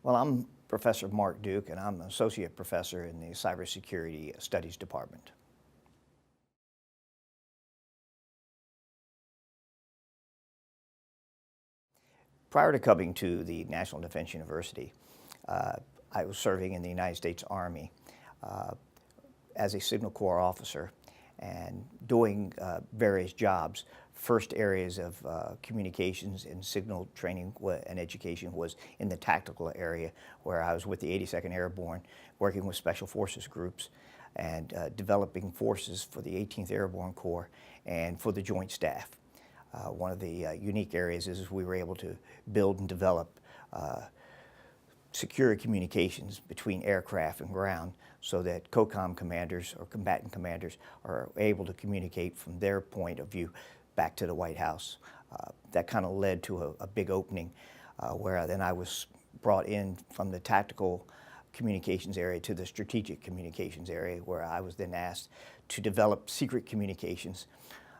Well, I'm Professor Mark Duke, and I'm an associate professor in the Cybersecurity Studies Department. Prior to coming to the National Defense University, uh, I was serving in the United States Army uh, as a Signal Corps officer and doing various jobs. First areas of communications and signal training and education was in the tactical area, where I was with the 82nd Airborne, working with Special Forces groups and developing forces for the 18th Airborne Corps and for the Joint Staff. One of the unique areas is we were able to build and develop secure communications between aircraft and ground so that COCOM commanders or combatant commanders are able to communicate from their point of view back to the White House. That kind of led to a big opening where then I was brought in from the tactical communications area to the strategic communications area, where I was then asked to develop secret communications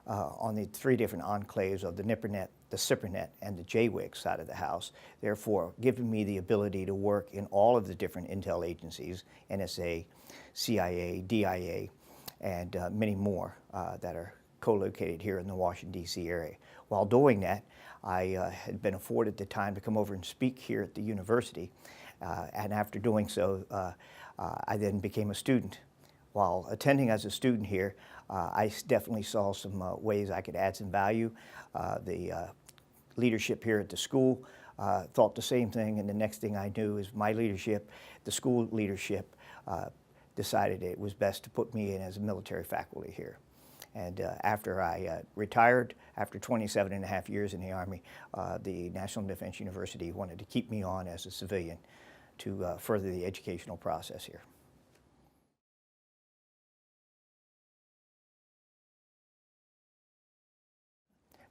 on the three different enclaves of the NIPRNet, the CIPRNet, and the JWIC side of the house, therefore giving me the ability to work in all of the different intel agencies, NSA, CIA, DIA, and many more that are co-located here in the Washington, D.C. area. While doing that, I had been afforded the time to come over and speak here at the university, and after doing so, I then became a student. While attending as a student here, I definitely saw some ways I could add some value. The leadership here at the school thought the same thing, and the next thing I knew is my leadership, the school leadership, decided it was best to put me in as a military faculty here. And after I retired, after 27 and a half years in the Army, the National Defense University wanted to keep me on as a civilian to further the educational process here.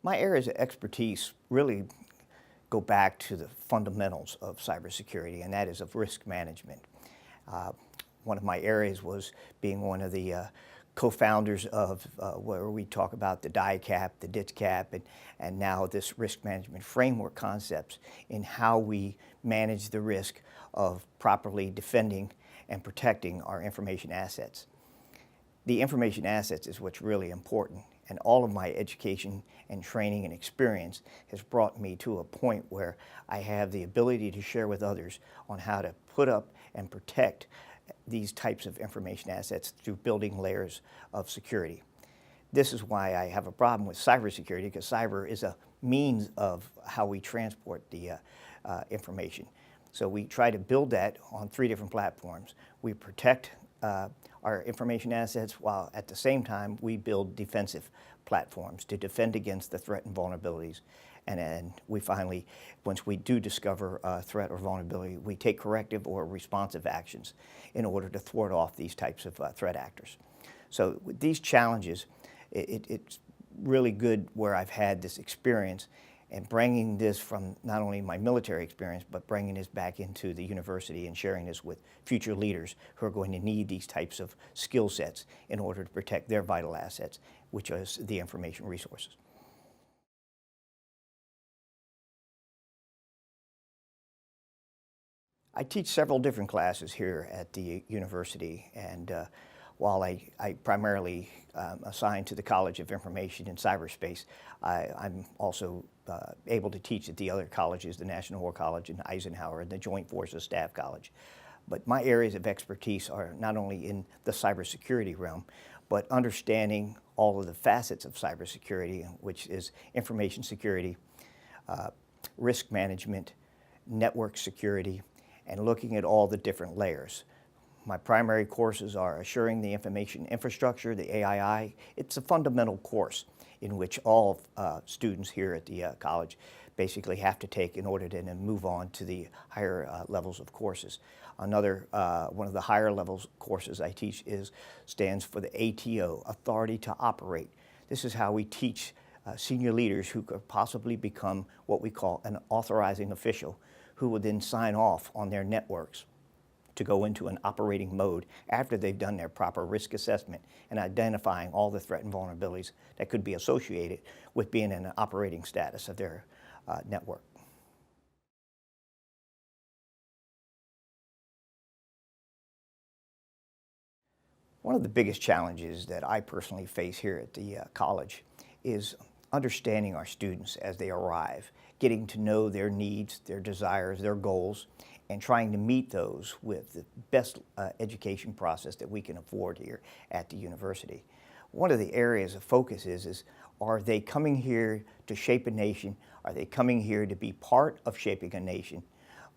My areas of expertise really go back to the fundamentals of cybersecurity, and that is of risk management. Uh, One of my areas was being one of the co-founders of where we talk about the DICAP, the DITCAP, and now this risk management framework concepts in how we manage the risk of properly defending and protecting our information assets. The information assets is what's really important, and all of my education and training and experience has brought me to a point where I have the ability to share with others on how to put up and protect these types of information assets through building layers of security. This is why I have a problem with cybersecurity, because cyber is a means of how we transport the information. So we try to build that on three different platforms. We protect our information assets, while at the same time we build defensive platforms to defend against the threat and vulnerabilities. And then we finally, once we do discover a threat or vulnerability, we take corrective or responsive actions in order to thwart off these types of threat actors. So with these challenges, it's really good where I've had this experience and bringing this from not only my military experience, but bringing this back into the university and sharing this with future leaders who are going to need these types of skill sets in order to protect their vital assets, which is the information resources. I teach several different classes here at the university, and while I primarily assigned to the College of Information and Cyberspace, I'm also able to teach at the other colleges, the National War College and Eisenhower and the Joint Forces Staff College. But my areas of expertise are not only in the cybersecurity realm, but understanding all of the facets of cybersecurity, which is information security, risk management, network security, and looking at all the different layers. My primary courses are Assuring the Information Infrastructure, the AII. It's a fundamental course in which all students here at the college basically have to take in order to then move on to the higher levels of courses. Another one of the higher levels courses I teach stands for the ATO, Authority to Operate. This is how we teach senior leaders who could possibly become what we call an authorizing official, who would then sign off on their networks to go into an operating mode after they've done their proper risk assessment and identifying all the threat and vulnerabilities that could be associated with being in an operating status of their network. One of the biggest challenges that I personally face here at the college is understanding our students as they arrive, getting to know their needs, their desires, their goals, and trying to meet those with the best education process that we can afford here at the university. One of the areas of focus is are they coming here to shape a nation? Are they coming here to be part of shaping a nation?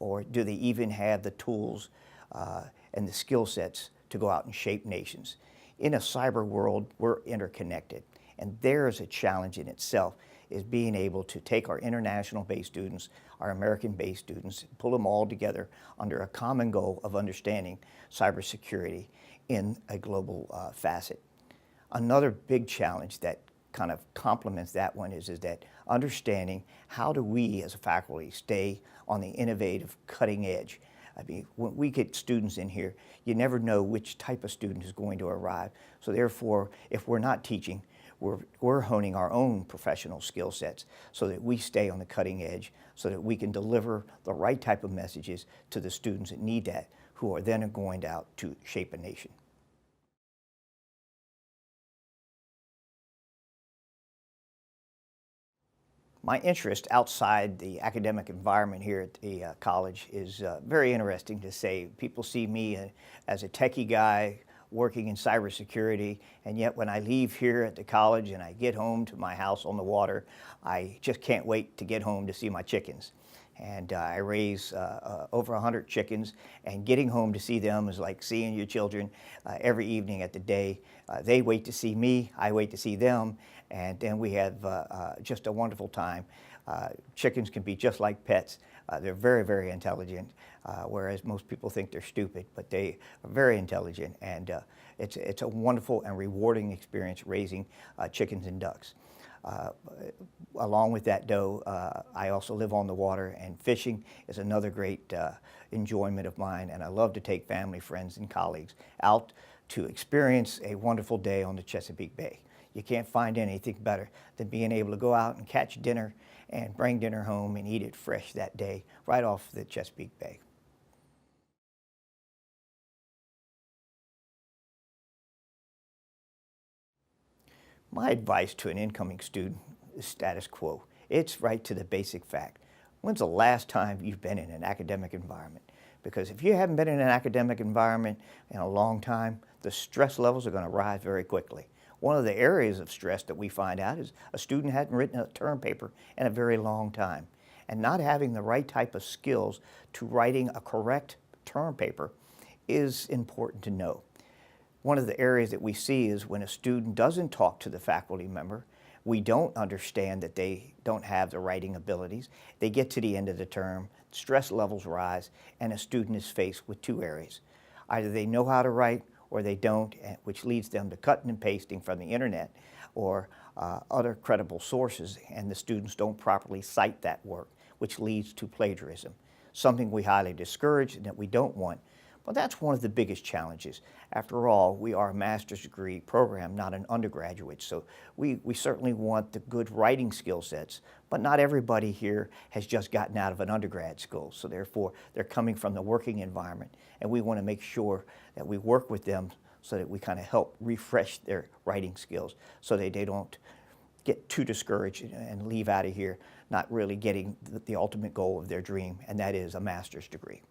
Or do they even have the tools and the skill sets to go out and shape nations? In a cyber world, we're interconnected. And there's a challenge in itself, is being able to take our international-based students, our American-based students, pull them all together under a common goal of understanding cybersecurity in a global facet. Another big challenge that kind of complements that one is that understanding how do we as a faculty stay on the innovative cutting edge. I mean, when we get students in here, you never know which type of student is going to arrive. So therefore, if we're not teaching, we're honing our own professional skill sets so that we stay on the cutting edge, so that we can deliver the right type of messages to the students that need that, who are then going out to shape a nation. My interest outside the academic environment here at the college is very interesting to say. People see me as a techie guy working in cybersecurity, and yet when I leave here at the college and I get home to my house on the water, I just can't wait to get home to see my chickens. And I raise over 100 chickens, and getting home to see them is like seeing your children every evening at the day. They wait to see me, I wait to see them, and then we have just a wonderful time. Chickens can be just like pets. They're very, very intelligent, whereas most people think they're stupid, but they are very intelligent, and it's a wonderful and rewarding experience raising chickens and ducks. Along with that, though, I also live on the water, and fishing is another great enjoyment of mine, and I love to take family, friends, and colleagues out to experience a wonderful day on the Chesapeake Bay. You can't find anything better than being able to go out and catch dinner and bring dinner home and eat it fresh that day right off the Chesapeake Bay. My advice to an incoming student is status quo. It's right to the basic fact. When's the last time you've been in an academic environment? Because if you haven't been in an academic environment in a long time, the stress levels are going to rise very quickly. One of the areas of stress that we find out is a student hadn't written a term paper in a very long time. And not having the right type of skills to writing a correct term paper is important to know. One of the areas that we see is when a student doesn't talk to the faculty member, we don't understand that they don't have the writing abilities. They get to the end of the term, stress levels rise, and a student is faced with two areas. Either they know how to write or they don't, which leads them to cutting and pasting from the internet or other credible sources, and the students don't properly cite that work, which leads to plagiarism. Something we highly discourage and that we don't want. But that's one of the biggest challenges. After all, we are a master's degree program, not an undergraduate, so we certainly want the good writing skill sets, but not everybody here has just gotten out of an undergrad school, so therefore they're coming from the working environment, and we want to make sure that we work with them so that we kind of help refresh their writing skills so that they don't get too discouraged and leave out of here not really getting the ultimate goal of their dream, and that is a master's degree.